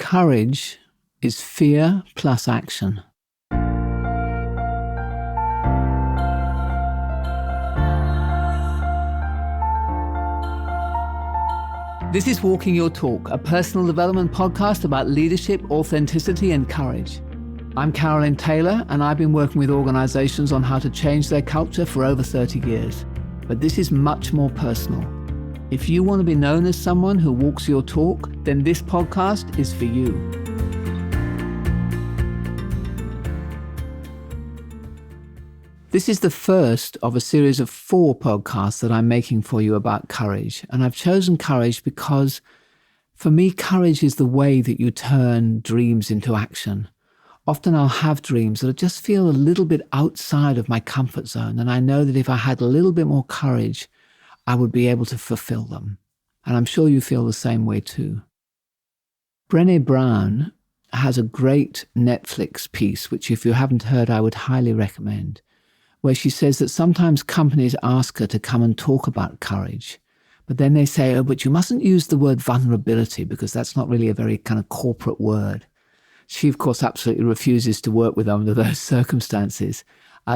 Courage is fear plus action. This is Walking Your Talk, a personal development podcast about leadership, authenticity, and courage. I'm Carolyn Taylor, and I've been working with organizations on how to change their culture for over 30 years. But this is much more personal. If you want to be known as someone who walks your talk, then this podcast is for you. This is the first of a series of 4 podcasts that I'm making for you about courage. And I've chosen courage because, for me, courage is the way that you turn dreams into action. Often I'll have dreams that just feel a little bit outside of my comfort zone. And I know that if I had a little bit more courage, I would be able to fulfill them. And I'm sure you feel the same way too. Brené Brown has a great Netflix piece, which if you haven't heard, I would highly recommend, where she says that sometimes companies ask her to come and talk about courage, but then they say, oh, but you mustn't use the word vulnerability because that's not really a very kind of corporate word. She, of course, absolutely refuses to work with them under those circumstances,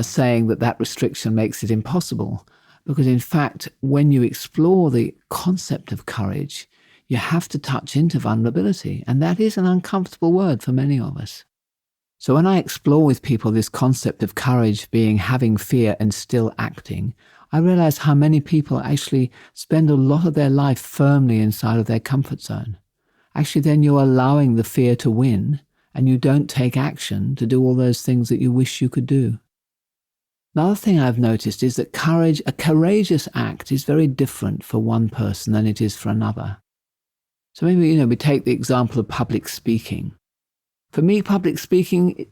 saying that that restriction makes it impossible. Because in fact, when you explore the concept of courage, you have to touch into vulnerability. And that is an uncomfortable word for many of us. So when I explore with people this concept of courage being having fear and still acting, I realize how many people actually spend a lot of their life firmly inside of their comfort zone. Actually, then you're allowing the fear to win and you don't take action to do all those things that you wish you could do. Another thing I've noticed is that a courageous act is very different for one person than it is for another. So maybe, we take the example of public speaking. For me, public speaking,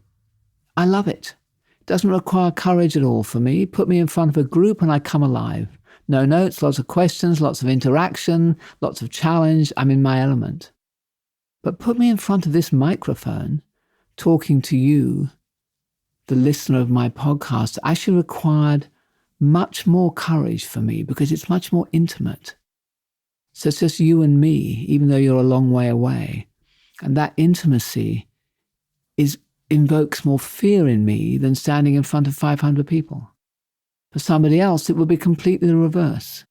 I love it. It doesn't require courage at all for me. Put me in front of a group and I come alive. No notes, lots of questions, lots of interaction, lots of challenge. I'm in my element. But put me in front of this microphone, talking to you, the listener of my podcast, actually required much more courage for me because it's much more intimate. So it's just you and me, even though you're a long way away. And that intimacy invokes more fear in me than standing in front of 500 people. For somebody else, it would be completely the reverse.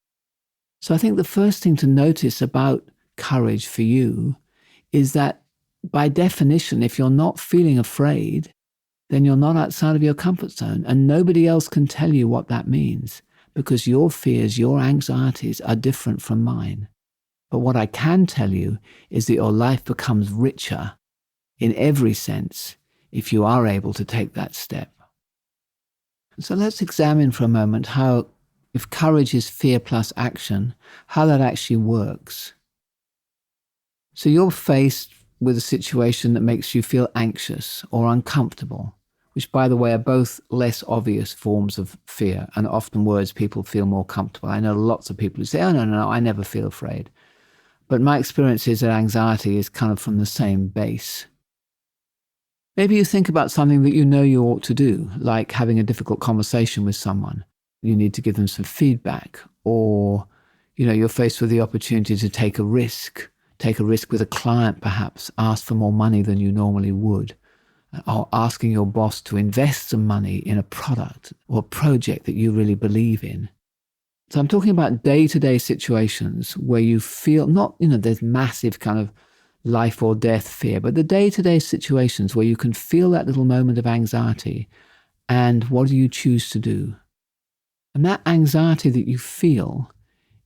So I think the first thing to notice about courage for you is that by definition, if you're not feeling afraid, then you're not outside of your comfort zone, and nobody else can tell you what that means because your fears, your anxieties are different from mine. But what I can tell you is that your life becomes richer in every sense if you are able to take that step. So let's examine for a moment how, if courage is fear plus action, how that actually works. So you're faced with a situation that makes you feel anxious or uncomfortable, which, by the way, are both less obvious forms of fear, and often words people feel more comfortable. I know lots of people who say, oh, no, I never feel afraid. But my experience is that anxiety is kind of from the same base. Maybe you think about something that you know you ought to do, like having a difficult conversation with someone. You need to give them some feedback, or, you're faced with the opportunity to take a risk with a client perhaps, ask for more money than you normally would, or asking your boss to invest some money in a product or a project that you really believe in. So I'm talking about day-to-day situations where you feel not, there's massive kind of life or death fear, but the day-to-day situations where you can feel that little moment of anxiety, and what do you choose to do? And that anxiety that you feel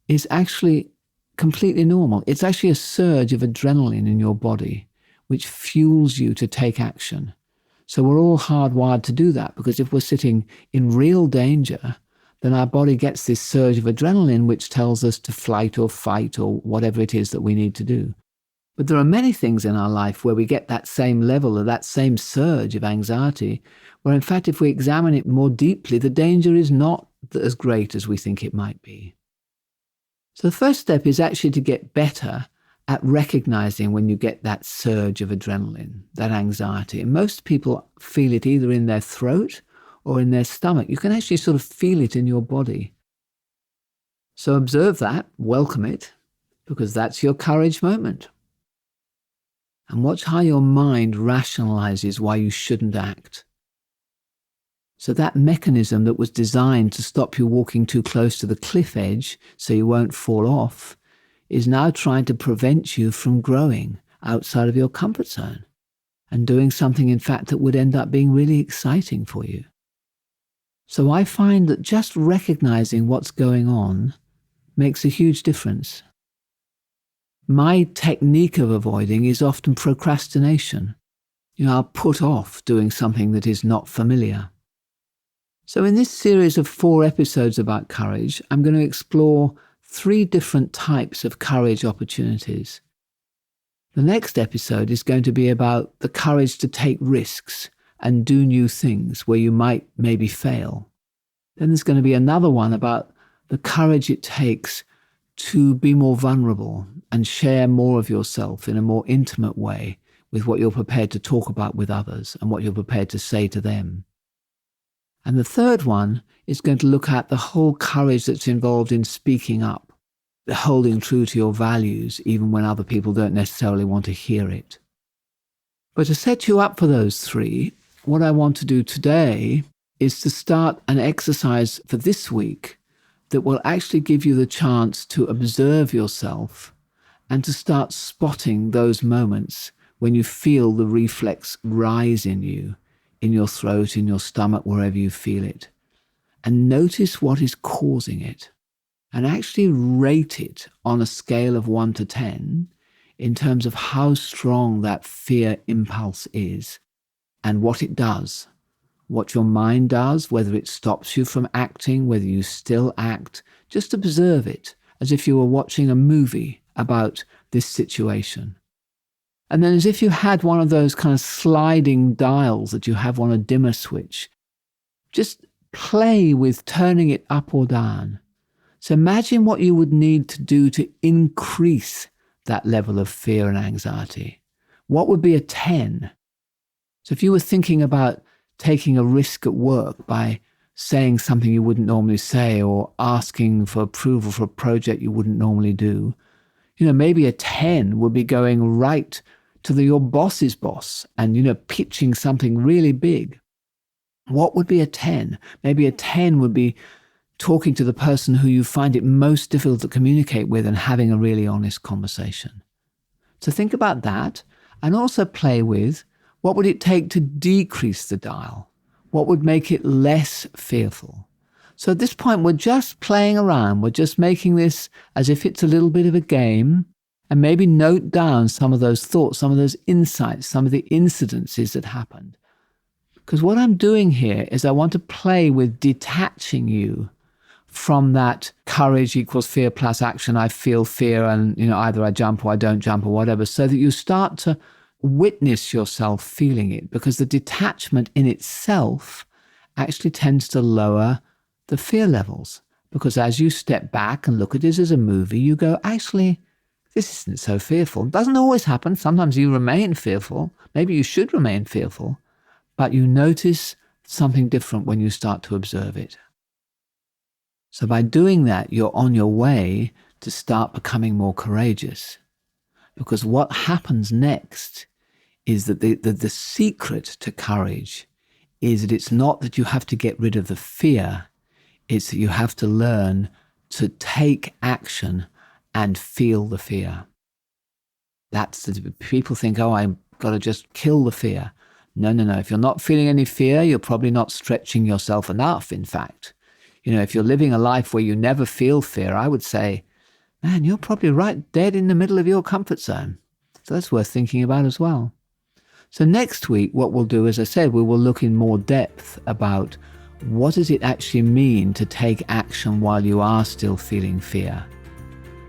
is actually completely normal. It's actually a surge of adrenaline in your body, which fuels you to take action. So we're all hardwired to do that, because if we're sitting in real danger, then our body gets this surge of adrenaline, which tells us to flight or fight or whatever it is that we need to do. But there are many things in our life where we get that same level or that same surge of anxiety, where in fact, if we examine it more deeply, the danger is not as great as we think it might be. So the first step is actually to get better at recognizing when you get that surge of adrenaline, that anxiety. And most people feel it either in their throat or in their stomach. You can actually sort of feel it in your body. So observe that, welcome it, because that's your courage moment. and watch how your mind rationalizes why you shouldn't act. So that mechanism that was designed to stop you walking too close to the cliff edge so you won't fall off is now trying to prevent you from growing outside of your comfort zone and doing something, in fact, that would end up being really exciting for you. So I find that just recognizing what's going on makes a huge difference. My technique of avoiding is often procrastination. I'll put off doing something that is not familiar. So in this series of 4 episodes about courage, I'm going to explore 3 different types of courage opportunities. The next episode is going to be about the courage to take risks and do new things where you might maybe fail. Then there's going to be another one about the courage it takes to be more vulnerable and share more of yourself in a more intimate way with what you're prepared to talk about with others and what you're prepared to say to them. And the third one is going to look at the whole courage that's involved in speaking up, holding true to your values, even when other people don't necessarily want to hear it. But to set you up for those 3, what I want to do today is to start an exercise for this week that will actually give you the chance to observe yourself and to start spotting those moments when you feel the reflex rise in you, in your throat, in your stomach, wherever you feel it. And notice what is causing it. And actually rate it on a scale of 1 to 10 in terms of how strong that fear impulse is and what it does. What your mind does, whether it stops you from acting, whether you still act. Just observe it as if you were watching a movie about this situation. And then as if you had one of those kind of sliding dials that you have on a dimmer switch, just play with turning it up or down. So imagine what you would need to do to increase that level of fear and anxiety. What would be a 10? So if you were thinking about taking a risk at work by saying something you wouldn't normally say or asking for approval for a project you wouldn't normally do, maybe a 10 would be going right to your boss's boss and, pitching something really big. What would be a 10? Maybe a 10 would be talking to the person who you find it most difficult to communicate with and having a really honest conversation. So think about that and also play with what would it take to decrease the dial? What would make it less fearful? So at this point, we're just playing around. We're just making this as if it's a little bit of a game. And maybe note down some of those thoughts, some of those insights, some of the incidences that happened. Because what I'm doing here is I want to play with detaching you from that courage equals fear plus action. I feel fear and, either I jump or I don't jump or whatever, so that you start to witness yourself feeling it, because the detachment in itself actually tends to lower the fear levels. Because as you step back and look at this as a movie, you go, actually, this isn't so fearful. It doesn't always happen. Sometimes you remain fearful. Maybe you should remain fearful, but you notice something different when you start to observe it. So by doing that, you're on your way to start becoming more courageous. Because what happens next is that the secret to courage is that it's not that you have to get rid of the fear, it's that you have to learn to take action and feel the fear. People think, I've got to just kill the fear. No. If you're not feeling any fear, you're probably not stretching yourself enough, in fact. If you're living a life where you never feel fear, I would say, man, you're probably right dead in the middle of your comfort zone. So that's worth thinking about as well. So next week, what we'll do, as I said, we will look in more depth about what does it actually mean to take action while you are still feeling fear?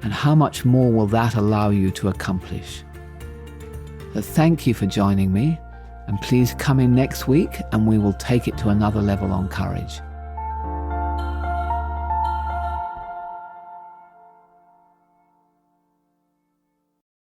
And how much more will that allow you to accomplish? So thank you for joining me, and please come in next week and we will take it to another level on courage.